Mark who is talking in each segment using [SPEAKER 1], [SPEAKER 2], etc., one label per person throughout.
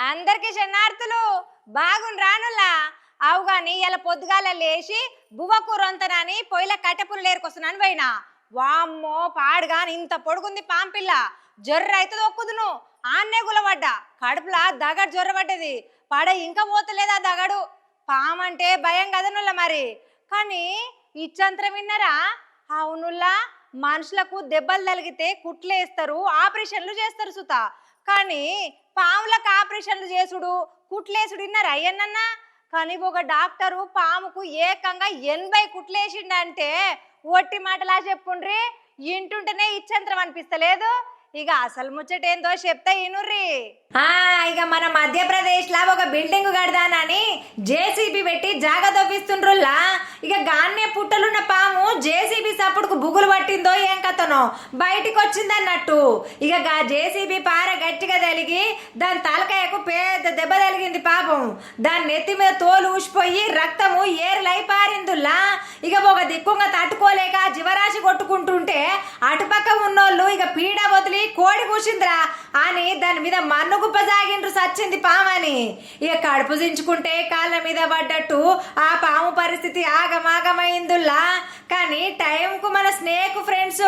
[SPEAKER 1] అందరికి శనార్థులు బాగుండ్రానులా అవు గాని ఇలా పొద్దుగాల లేచి బువ్వకూరొంతనని పొయ్యిల కట్టెపులు ఏరుకొస్తున్నాను పోయినా. వామ్మో పాడుగాని ఇంత పొడుగుంది పాంపిల్ల. జొర్ర అయితే ఒక్కుదును ఆన్నే గులబడ్డా. కడుపులా దగడు జొర్ర పడ్డది. పడ ఇంకా పోతలేదా దగడు. పామంటే భయం కదనుల్లా మరి. కానీ ఇచ్చంతరం విన్నారా? అవునుల్లా, మనుషులకు దెబ్బలు తగిలితే కుట్లేస్తారు, ఆపరేషన్లు చేస్తారు సుత. కానీ పాములకు ఆపరేషన్లు చేసుడు, కుట్లేసుడు విన్నారా అయ్యన్న? కానీ ఒక డాక్టరు పాముకు ఏకంగా 80 కుట్లేసిండంటే ఒట్టి మాటలా చెప్పుండ్రి. ఇంటుంటేనే ఇచ్చంతరం అనిపిస్తలేదు. ఇక అసలు ముచ్చటేందో చెప్తా ఇనుర్రి. ఇక మన మధ్యప్రదేశ్ లా ఒక బిల్డింగ్ కడదానని జేసీబీ పెట్టి జాగా తవ్విస్తుండ్రుల్లా. ఇక గాన్నే పుట్టలున్న పాము జేసీబీ సప్పుడుకు బుగులు పట్టిందో ఏం కథనో బయటికి వచ్చిందన్నట్టు. ఇక గా జేసీబీ పార గట్టిగా తలిగి దాని తలకాయకు పెద్ద దెబ్బ తలిగింది పాపం. దాని నెత్తి మీద తోలు ఊసిపోయి రక్తము ఏరులై పారిందుల్లా. ఇక ఒక దిక్కుంగా తట్టుకోలేక జీవరాశి కొట్టుకుంటుంటే అటుపక్క ఉన్నోళ్ళు ఇక పీడ వదిలి కోడి కూసిందిరా అని దాని మీద మన్ను గుప్ప సాగిండ్రు, సచ్చింది పామని. ఇక కడుపు దించుకుంటే కాళ్ళ మీద పడ్డట్టు ఆ పాము పరిస్థితి ఆగమాగమైందుల్లా. కానీ టైంకు మన స్నేక్ ఫ్రెండ్స్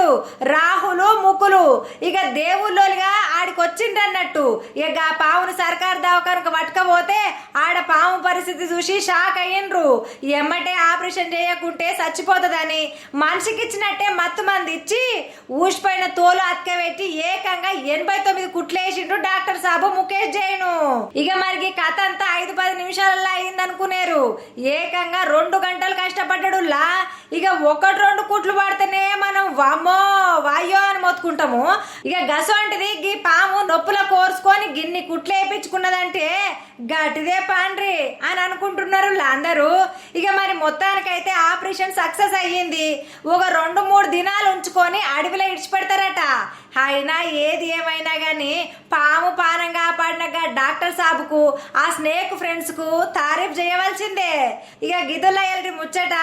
[SPEAKER 1] రాహులు ముక్కులు ఇక దేవుళ్ళోలుగా ఆడికి వచ్చిండ్రన్నట్టు. ఇక ఆ పామును సర్కార్ దవాఖానకు పట్టుకపోతే ఆడ పాము పరిస్థితి చూసి షాక్ అయ్యిండ్రు. ఎమ్మటే ఆపరేషన్ చేయకుంటే చచ్చిపోతుందని మనిషికి ఇచ్చినట్టే మత్తు మంది ఇచ్చి ఊసిపోయిన తోలు అతకబెట్టి ఏకంగా 89 కుట్లేసిండ్రు డాక్టర్ సాబు ముఖేష్ జైను. ఇక మరి కథ అంతా 5-10 నిమిషాలలో అయిందనుకునేరు. ఏకంగా 2 గంటలు కష్టపడ్డాడులా. ఇక 1-2 కుట్లు పడితేనే మనం వామ్మో వాయ్యో అని మొత్తుకుంటాము. ఇక గసంటిది గీ పాము నొప్పుల కోర్చుకొని గిన్ని కుట్లు వేయించుకున్నదంటే గట్టిదే పాండ్రి అని అనుకుంటున్నారు అందరూ. ఇక మరి మొత్తానికైతే ఆపరేషన్ సక్సెస్ అయ్యింది. ఒక 2-3 దినాలు ఉంచుకొని అడవిలో ఇడిచిపెడతారట. అయినా ఏది ఏమైనా గాని పాము పానం కాపాడినగా డాక్టర్ సాబుకు ఆ స్నేక్ ఫ్రెండ్స్ కు తారీఫ్ చేయవలసిందే. ఇక గిదుల ముచ్చట.